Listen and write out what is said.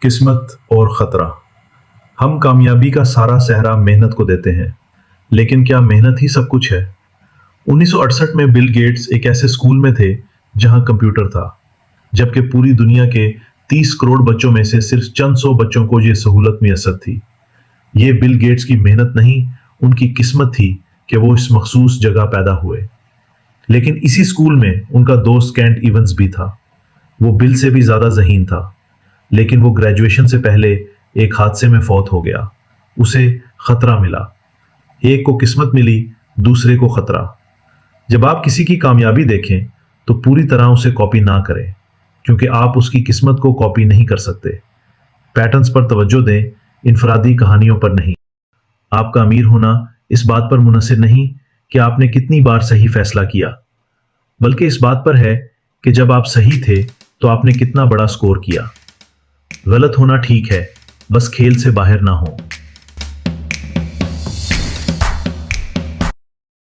قسمت اور خطرہ۔ ہم کامیابی کا سارا سہرا محنت کو دیتے ہیں، لیکن کیا محنت ہی سب کچھ ہے؟ 1968 میں بل گیٹس ایک ایسے اسکول میں تھے جہاں کمپیوٹر تھا، جبکہ پوری دنیا کے 30 کروڑ بچوں میں سے صرف چند سو بچوں کو یہ سہولت میسر تھی۔ یہ بل گیٹس کی محنت نہیں، ان کی قسمت تھی کہ وہ اس مخصوص جگہ پیدا ہوئے۔ لیکن اسی اسکول میں ان کا دوست کینٹ ایونز بھی تھا۔ وہ بل سے بھی زیادہ ذہین تھا، لیکن وہ گریجویشن سے پہلے ایک حادثے میں فوت ہو گیا۔ اسے خطرہ ملا، ایک کو قسمت ملی، دوسرے کو خطرہ۔ جب آپ کسی کی کامیابی دیکھیں تو پوری طرح اسے کاپی نہ کریں، کیونکہ آپ اس کی قسمت کو کاپی نہیں کر سکتے۔ پیٹرنز پر توجہ دیں، انفرادی کہانیوں پر نہیں۔ آپ کا امیر ہونا اس بات پر منحصر نہیں کہ آپ نے کتنی بار صحیح فیصلہ کیا، بلکہ اس بات پر ہے کہ جب آپ صحیح تھے تو آپ نے کتنا بڑا سکور کیا۔ غلط ہونا ٹھیک ہے، بس کھیل سے باہر نہ ہو۔